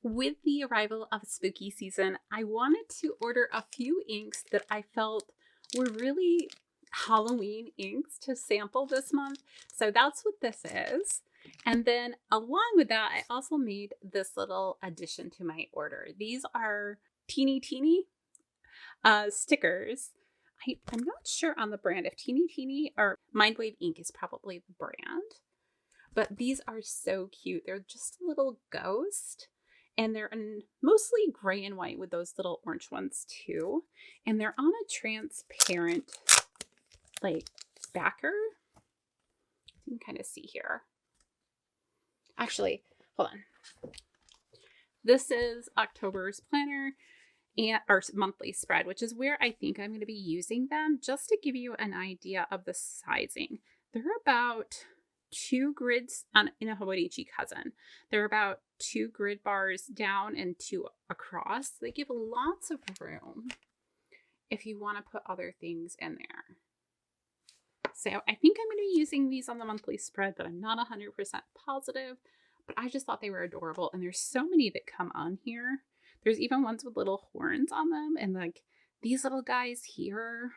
With the arrival of spooky season, I wanted to order a few inks that I felt were really Halloween inks to sample this month. So that's what this is. And then along with that, I also made this little addition to my order. These are teeny stickers. I'm not sure on the brand if teeny or Mindwave ink is probably the brand, but these are so cute. They're just a little ghost. And they're in mostly gray and white with those little orange ones too. And they're on a transparent, like, backer. You can kind of see here. Actually, hold on. This is October's planner and our monthly spread, which is where I think I'm going to be using them, just to give you an idea of the sizing. They're about 2 grids in a Hobonichi cousin. They're about 2 grid bars down and 2 across. They give lots of room if you want to put other things in there. So I think I'm going to be using these on the monthly spread, but I'm not 100% positive. But I just thought they were adorable. And there's so many that come on here. There's even ones with little horns on them. And like these little guys here,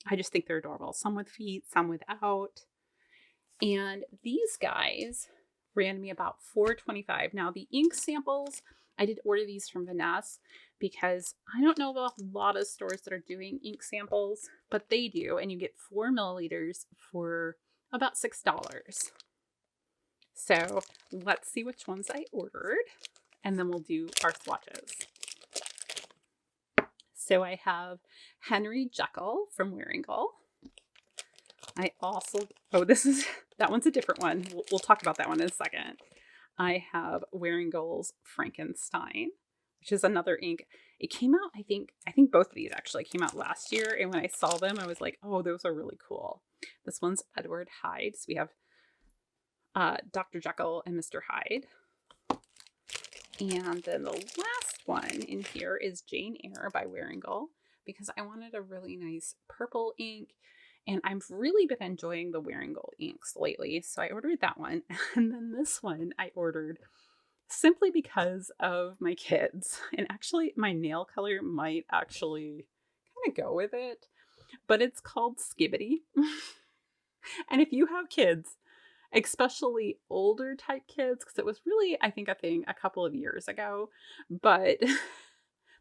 I just think they're adorable. Some with feet, some without. And these guys ran me about $4.25. Now the ink samples, I did order these from Vanessa because I don't know of a lot of stores that are doing ink samples, but they do. And you get 4 milliliters for about $6. So let's see which ones I ordered, and then we'll do our swatches. So I have Henry Jekyll from Wearinguel. I also, that one's a different one. We'll talk about that one in a second. I have Wearinguel's Frankenstein, which is another ink. It came out, I think both of these actually came out last year. And when I saw them, I was like, oh, those are really cool. This one's Edward Hyde. So we have Dr. Jekyll and Mr. Hyde. And then the last one in here is Jane Eyre by Wearinguel, because I wanted a really nice purple ink. And I've really been enjoying the Wearinguel inks lately. So I ordered that one. And then this one I ordered simply because of my kids. And actually my nail color might actually kind of go with it. But it's called Skipidi. And if you have kids, especially older type kids, because it was really, I think, a thing a couple of years ago, but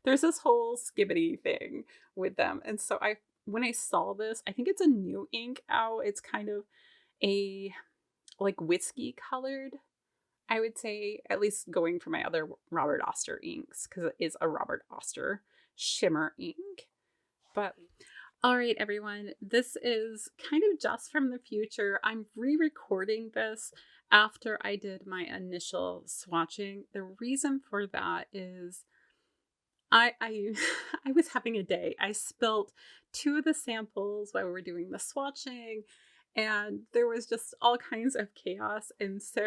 there's this whole Skipidi thing with them. And so when I saw this, I think it's a new ink out. It's kind of a like whiskey colored, I would say, at least going for my other Robert Oster inks, because it is a Robert Oster shimmer ink. But all right, everyone, this is kind of just from the future. I'm re-recording this after I did my initial swatching. The reason for that is I was having a day. I spilt 2 of the samples while we were doing the swatching, and there was just all kinds of chaos. And so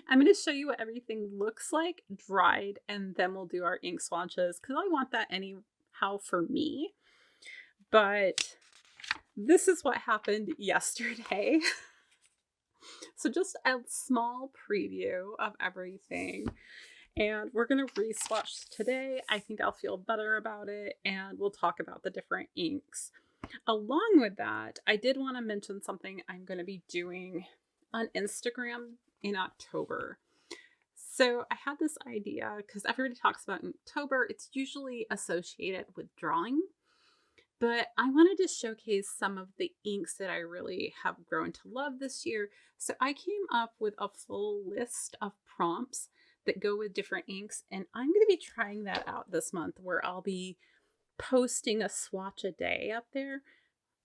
I'm going to show you what everything looks like dried, and then we'll do our ink swatches, because I want that anyhow for me. But this is what happened yesterday. So just a small preview of everything. And we're going to re-swatch today. I think I'll feel better about it, and we'll talk about the different inks. Along with that, I did want to mention something I'm going to be doing on Instagram in October. So I had this idea, because everybody talks about Inktober. It's usually associated with drawing. But I wanted to showcase some of the inks that I really have grown to love this year. So I came up with a full list of prompts that go with different inks. And I'm going to be trying that out this month, where I'll be posting a swatch a day up there.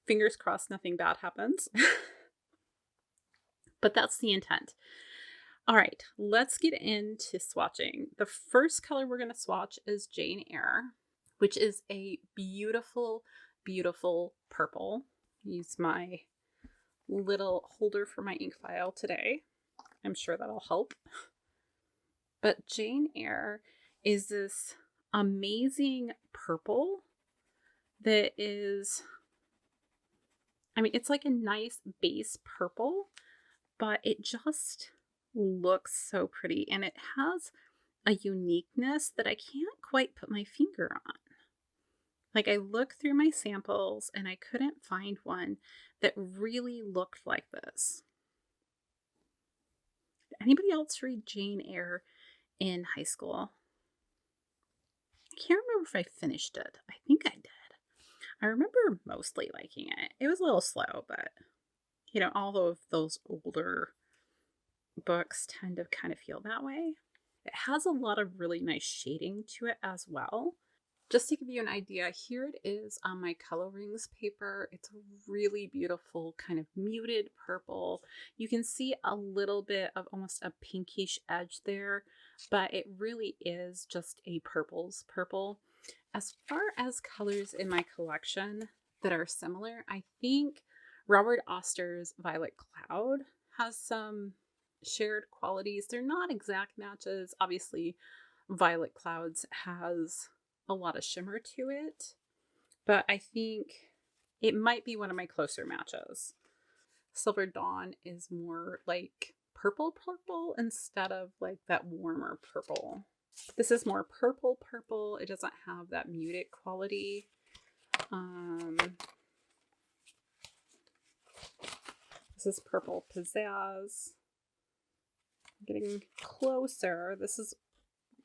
Fingers crossed nothing bad happens. But that's the intent. All right, let's get into swatching. The first color we're going to swatch is Jane Eyre, which is a beautiful purple. Use my little holder for my ink file today. I'm sure that'll help. But Jane Eyre is this amazing purple that is, it's like a nice base purple, but it just looks so pretty. And it has a uniqueness that I can't quite put my finger on. Like, I looked through my samples and I couldn't find one that really looked like this. Did anybody else read Jane Eyre in high school? I can't remember if I finished it. I think I did. I remember mostly liking it. It was a little slow, but all of those older books tend to kind of feel that way. It has a lot of really nice shading to it as well. Just to give you an idea, here it is on my colorings paper. It's a really beautiful kind of muted purple. You can see a little bit of almost a pinkish edge there, but it really is just a purple's purple. As far as colors in my collection that are similar, I think Robert Oster's Violet Cloud has some shared qualities. They're not exact matches. Obviously, Violet Clouds has a lot of shimmer to it, but I think it might be one of my closer matches. Silver Dawn is more like purple instead of like that warmer purple. This is more purple. It doesn't have that muted quality. This is Purple Pizzazz. Getting closer. This is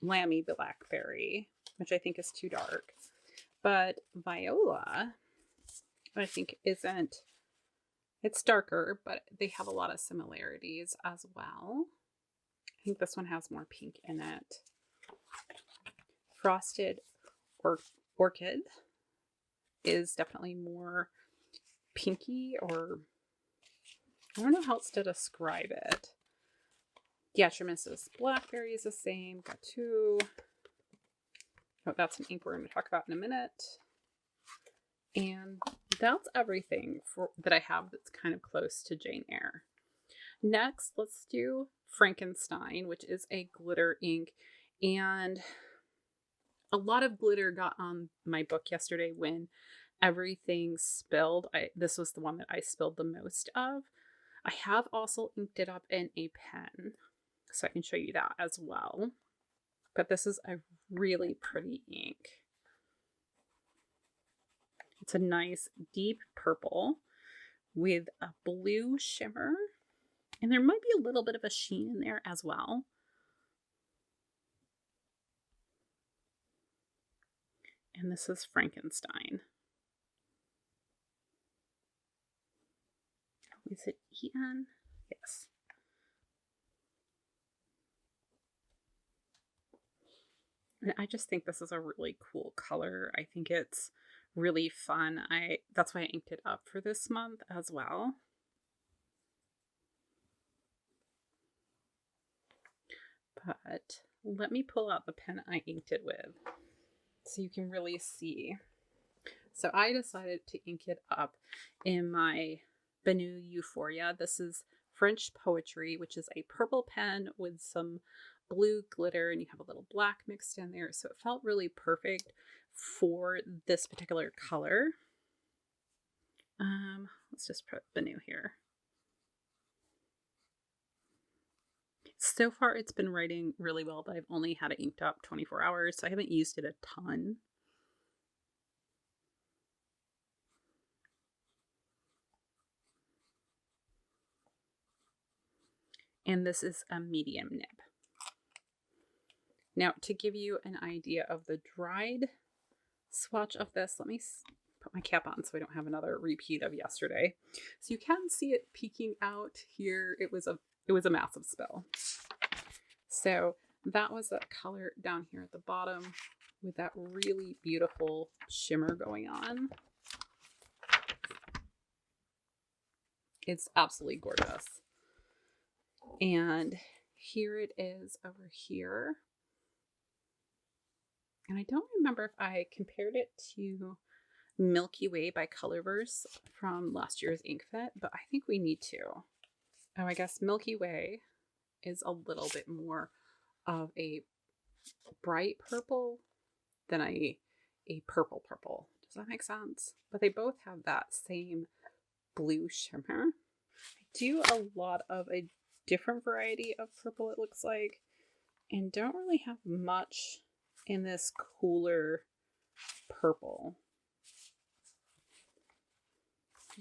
Lammy Blackberry, which I think is too dark. But Viola, I think isn't. It's darker, but they have a lot of similarities as well. I think this one has more pink in it. Frosted Orchid is definitely more pinky, or I don't know how else to describe it. Diatramis's Blackberry is the same. Got two. Oh, that's an ink we're going to talk about in a minute. And that's everything that I have that's kind of close to Jane Eyre. Next, let's do Frankenstein, which is a glitter ink. And a lot of glitter got on my book yesterday when everything spilled. This was the one that I spilled the most of. I have also inked it up in a pen, so I can show you that as well. But this is a really pretty ink. It's a nice deep purple with a blue shimmer. And there might be a little bit of a sheen in there as well. And this is Frankenstein. Is it En? Yes. And I just think this is a really cool color. I think it's really fun. That's why I inked it up for this month as well. But let me pull out the pen I inked it with so you can really see. So I decided to ink it up in my Benu Euphoria. This is French Poetry, which is a purple pen with some blue glitter, and you have a little black mixed in there. So it felt really perfect for this particular color. Let's just put Benu here. So far, it's been writing really well, but I've only had it inked up 24 hours, so I haven't used it a ton. And this is a medium nib. Now, to give you an idea of the dried swatch of this, let me put my cap on so I don't have another repeat of yesterday. So you can see it peeking out here. It was a massive spill. So that was that color down here at the bottom with that really beautiful shimmer going on. It's absolutely gorgeous. And here it is over here. And I don't remember if I compared it to Milky Way by Colorverse from last year's Ink Fit, but I think we need to. Oh, I guess Milky Way is a little bit more of a bright purple than a purple. Does that make sense? But they both have that same blue shimmer. I do a lot of a different variety of purple, it looks like. and don't really have much in this cooler purple.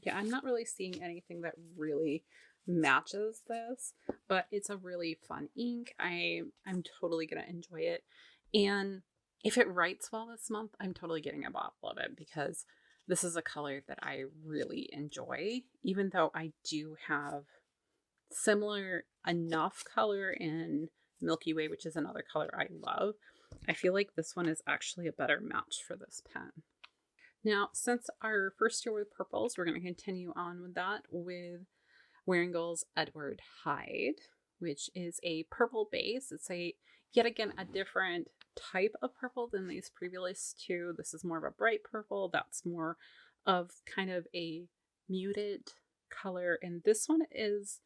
Yeah, I'm not really seeing anything that really matches this, but it's a really fun ink. I'm totally gonna enjoy it. And if it writes well this month, I'm totally getting a bottle of it because this is a color that I really enjoy, even though I do have similar enough color in Milky Way, which is another color I love. I feel like this one is actually a better match for this pen. Now, since our first year with purples, we're going to continue on with that with Wearinguel's Edward Hyde, which is a purple base. It's yet again a different type of purple than these previous two. This is more of a bright purple. That's more of kind of a muted color, and this one is,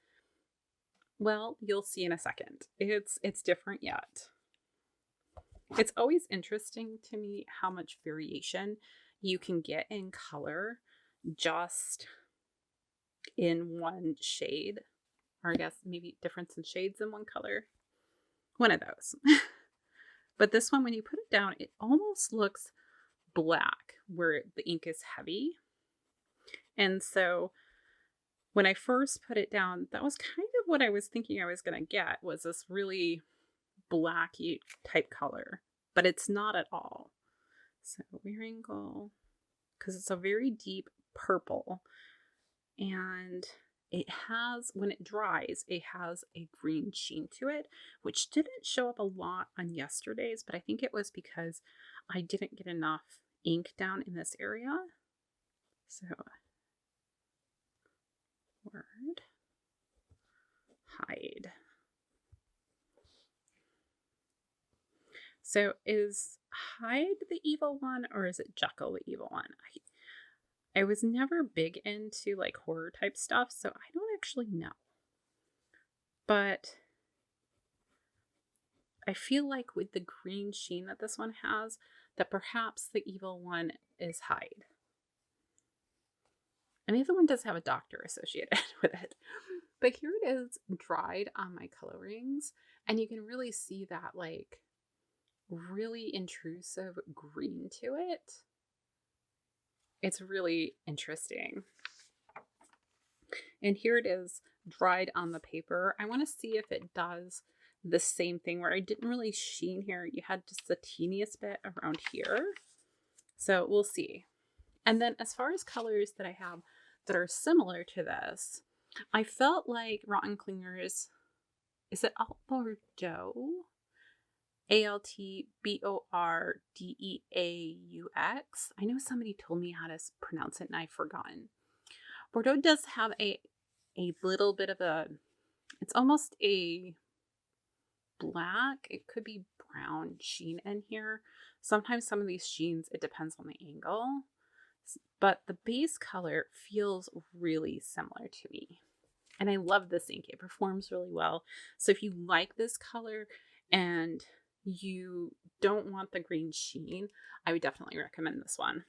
well, you'll see in a second. It's different yet. It's always interesting to me how much variation you can get in color just in one shade, or I guess maybe difference in shades in one color. One of those. But this one, when you put it down, it almost looks black where the ink is heavy. And so when I first put it down, that was kind of what I was thinking I was going to get, was this really blacky type color, but it's not at all. So Wearinguel, because it's a very deep purple, and it has, when it dries, it has a green sheen to it, which didn't show up a lot on yesterday's, but I think it was because I didn't get enough ink down in this area. So word Hyde. So is Hyde the evil one, or is it Jekyll the evil one? I was never big into like horror type stuff, so I don't actually know. But I feel like with the green sheen that this one has, that perhaps the evil one is Hyde. And the other one does have a doctor associated with it. But here it is dried on my colorings, and you can really see that like really intrusive green to it. It's really interesting. And here it is dried on the paper. I want to see if it does the same thing where I didn't really sheen here. You had just the teeniest bit around here. So we'll see. And then as far as colors that I have that are similar to this, I felt like Rotten Clingers, is it Alt Bordeaux? Altbordeaux. I know somebody told me how to pronounce it and I've forgotten. Bordeaux does have a little bit of a, it's almost a black, it could be brown sheen in here. Sometimes some of these sheens, it depends on the angle, but the base color feels really similar to me. And I love this ink. It performs really well. So if you like this color and you don't want the green sheen, I would definitely recommend this one.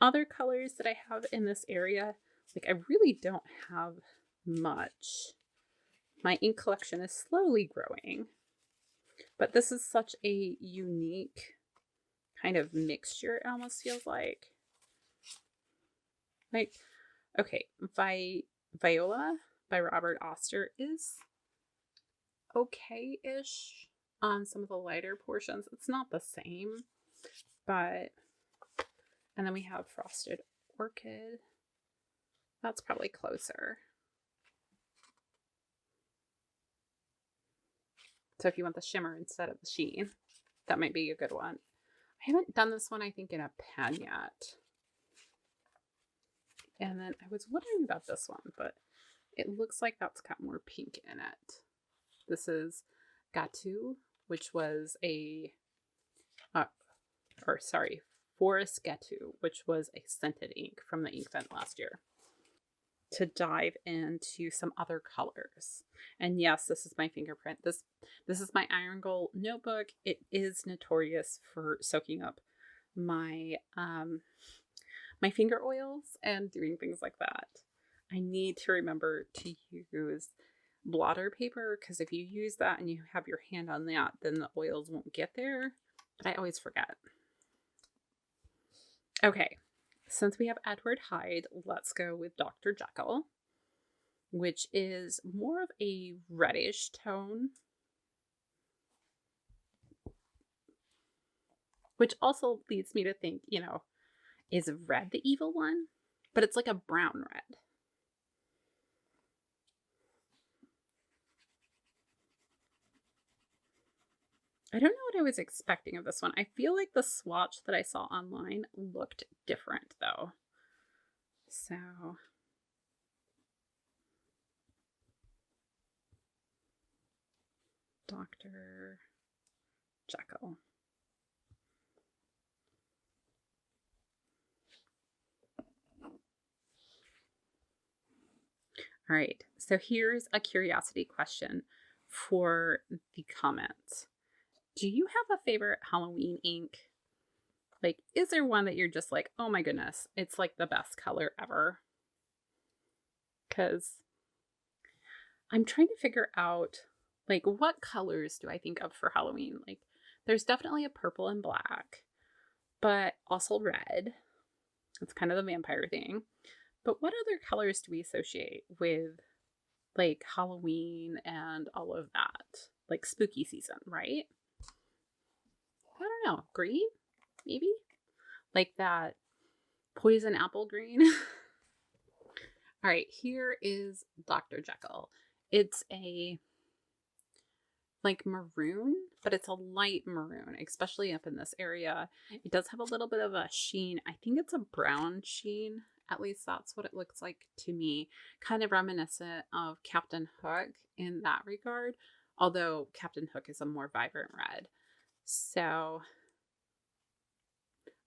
Other colors that I have in this area, like I really don't have much. My ink collection is slowly growing, but this is such a unique kind of mixture, it almost feels like. Like, okay, Viola by Robert Oster is okay-ish on some of the lighter portions. It's not the same, but, and then we have Frosted Orchid. That's probably closer. So if you want the shimmer instead of the sheen, that might be a good one. I haven't done this one, I think, in a pen yet. And then I was wondering about this one, but it looks like that's got more pink in it. This is Gatu, which was a, Forest Gatu, which was a scented ink from the ink vent last year. To dive into some other colors. And yes, this is my fingerprint. This is my Wearinguel notebook. It is notorious for soaking up my my finger oils and doing things like that. I need to remember to use blotter paper, because if you use that and you have your hand on that, then the oils won't get there. But I always forget. Okay, since we have Edward Hyde, let's go with Dr. Jekyll, which is more of a reddish tone, which also leads me to think, is red the evil one? But it's like a brown red. I don't know what I was expecting of this one. I feel like the swatch that I saw online looked different, though. So, Dr. Jekyll. All right, so here's a curiosity question for the comments. Do you have a favorite Halloween ink? Like, is there one that you're just like, oh my goodness, it's like the best color ever? Because I'm trying to figure out, like, what colors do I think of for Halloween? Like, there's definitely a purple and black, but also red. It's kind of the vampire thing. But what other colors do we associate with, like, Halloween and all of that? Like, spooky season, right? I don't know. Green? Maybe? Like that poison apple green? All right, here is Dr. Jekyll. It's a like maroon, but it's a light maroon, especially up in this area. It does have a little bit of a sheen. I think it's a brown sheen. At least that's what it looks like to me. Kind of reminiscent of Captain Hook in that regard, although Captain Hook is a more vibrant red. So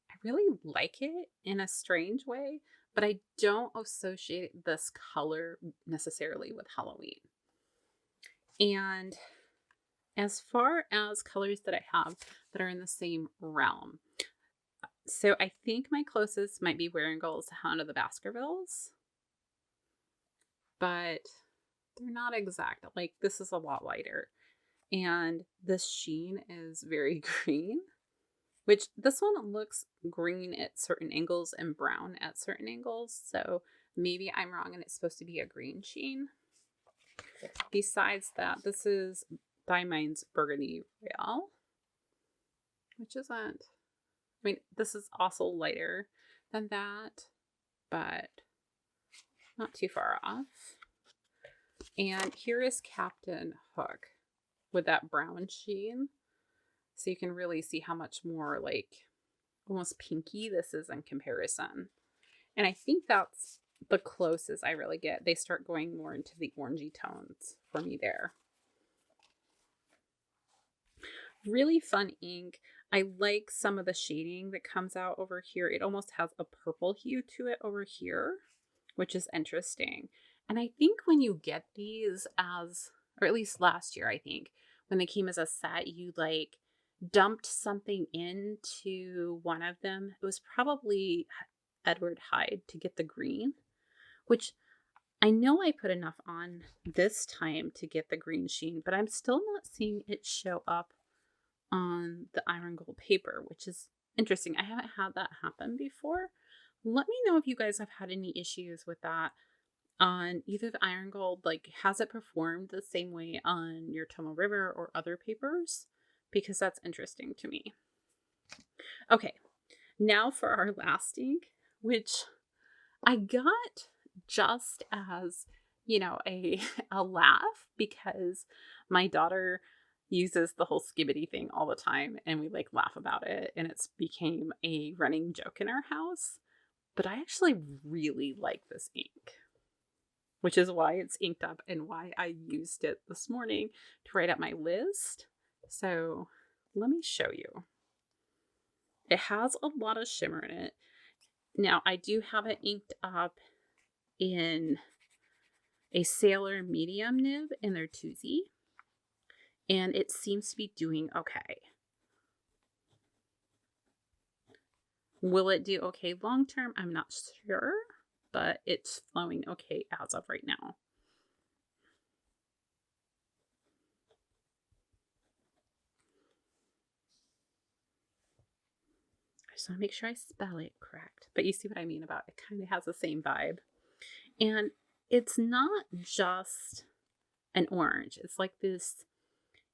I really like it in a strange way, but I don't associate this color necessarily with Halloween. And as far as colors that I have that are in the same realm, so I think my closest might be Wearinguel's Hound of the Baskervilles, but they're not exact. Like, this is a lot lighter, and this sheen is very green, which this one looks green at certain angles and brown at certain angles, so maybe I'm wrong and it's supposed to be a green sheen. Besides that, this is Diamond's Burgundy Real, which isn't, I mean, this is also lighter than that, but not too far off. And here is Captain Hook with that brown sheen. So you can really see how much more like almost pinky this is in comparison. And I think that's the closest I really get. They start going more into the orangey tones for me there. Really fun ink. I like some of the shading that comes out over here. It almost has a purple hue to it over here, which is interesting. And I think when you get these as, or at least last year, I think, when they came as a set, you like dumped something into one of them. It was probably Edward Hyde to get the green, which I know I put enough on this time to get the green sheen, but I'm still not seeing it show up on the Wearinguel paper, which is interesting. I haven't had that happen before. Let me know if you guys have had any issues with that on either the Wearinguel. Like, has it performed the same way on your Tomo River or other papers? Because that's interesting to me. Okay, now for our last ink, which I got just as, a laugh, because my daughter uses the whole Skipidi thing all the time and we like laugh about it, and it's became a running joke in our house. But I actually really like this ink, which is why it's inked up and why I used it this morning to write up my list. So let me show you. It has a lot of shimmer in it. Now I do have it inked up in a Sailor medium nib in their 2Z. And it seems to be doing okay. Will it do okay long term? I'm not sure, but it's flowing okay as of right now. just want to make sure I spell it correct. But you see what I mean about it kind of has the same vibe. And it's not just an orange. It's like this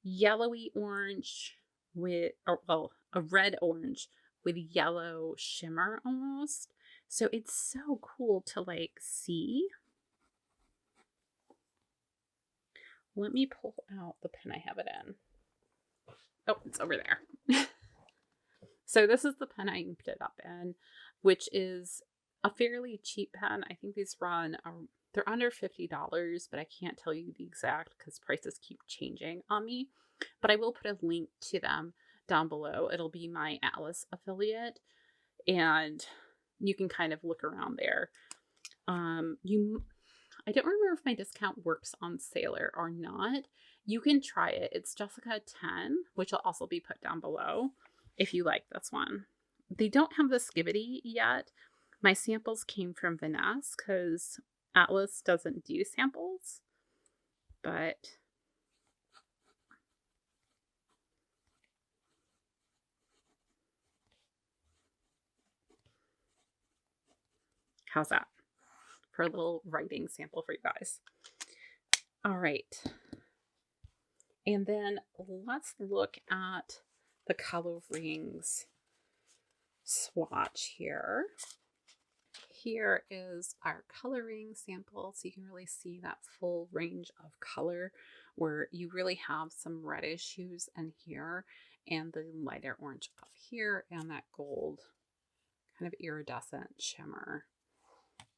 yellowy orange with, or well, a red orange with yellow shimmer almost. So it's so cool to like see. Let me pull out the pen I have it in. Oh, it's over there. So this is the pen I inked it up in, which is a fairly cheap pen. I think these run, they're under $50, but I can't tell you the exact because prices keep changing on me. But I will put a link to them down below. It'll be my Atlas affiliate, and you can kind of look around there. I don't remember if my discount works on Sailor or not. You can try it. It's Jessica 10, which will also be put down below if you like this one. They don't have the Skipidi yet. My samples came from Vanessa because Atlas doesn't do samples. But how's that for a little writing sample for you guys? All right. And then let's look at the color rings swatch here. Here is our coloring sample, so you can really see that full range of color where you really have some reddish hues in here and the lighter orange up here and that gold kind of iridescent shimmer.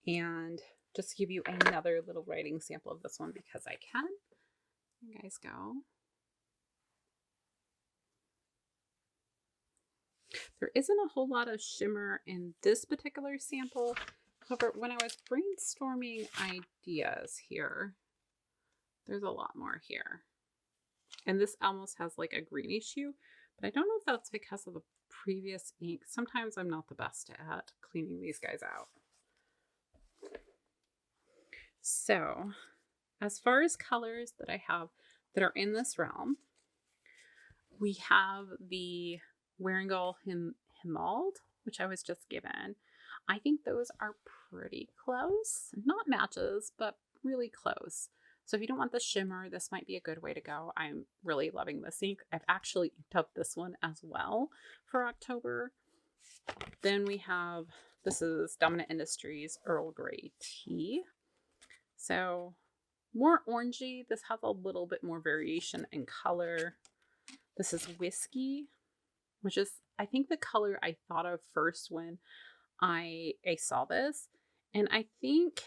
And just to give you another little writing sample of this one because I can. You guys go. There isn't a whole lot of shimmer in this particular sample. However, when I was brainstorming ideas here, there's a lot more here. And this almost has like a greenish hue, but I don't know if that's because of the previous ink. Sometimes I'm not the best at cleaning these guys out. So, as far as colors that I have that are in this realm, we have the Wearinguel Hyde, which I was just given. I think those are pretty close. Not matches, but really close. So if you don't want the shimmer, this might be a good way to go. I'm really loving this ink. I've actually inked up this one as well for October. Then we have, this is Dominant Industries Earl Grey Tea. So more orangey. This has a little bit more variation in color. This is Whiskey, which is, I think, the color I thought of first when I saw this. And I think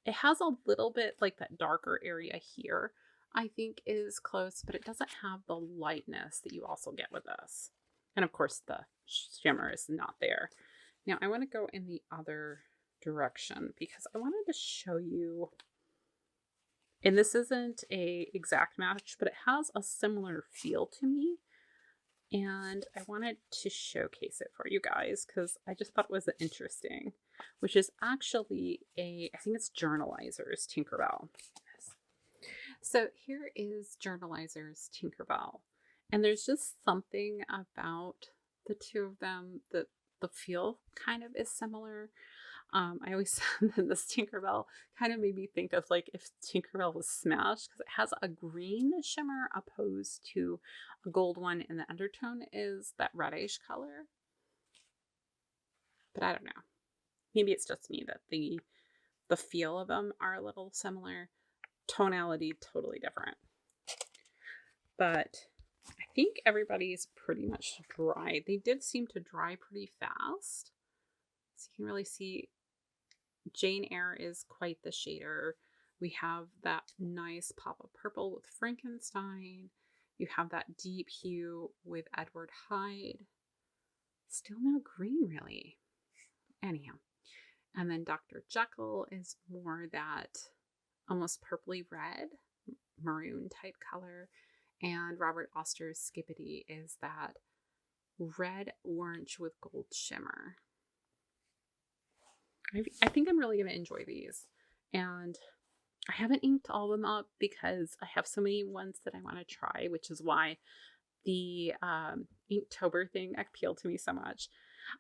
it has a little bit like that darker area here, I think is close, but it doesn't have the lightness that you also get with this. And of course the shimmer is not there. Now I want to go in the other direction because I wanted to show you, and this isn't a exact match, but it has a similar feel to me. And I wanted to showcase it for you guys because I just thought it was interesting, which is actually I think it's Journalizer's Tinkerbell. So here is Journalizer's Tinkerbell. And there's just something about the two of them that the feel kind of is similar. I always said that this Tinkerbell kind of made me think of like if Tinkerbell was smashed because it has a green shimmer opposed to a gold one, and the undertone is that reddish color. But I don't know. Maybe it's just me that the feel of them are a little similar. Tonality totally different. But I think everybody's pretty much dry. They did seem to dry pretty fast. So you can really see Jane Eyre is quite the shader. We have that nice pop of purple with Frankenstein. You have that deep hue with Edward Hyde. Still no green really. Anyhow. And then Dr. Jekyll is more that almost purpley red, maroon type color. And Robert Oster's Skipidi is that red orange with gold shimmer. I think I'm really going to enjoy these. And I haven't inked all of them up because I have so many ones that I want to try, which is why the Inktober thing appealed to me so much.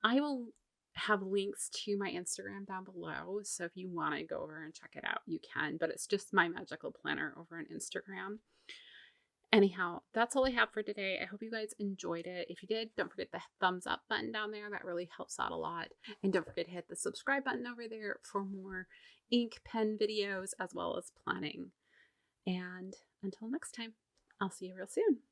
I will have links to my Instagram down below. So if you want to go over and check it out, you can. But it's just my magical planner over on Instagram. Anyhow, that's all I have for today. I hope you guys enjoyed it. If you did, don't forget the thumbs up button down there. That really helps out a lot. And don't forget to hit the subscribe button over there for more ink pen videos as well as planning. And until next time, I'll see you real soon.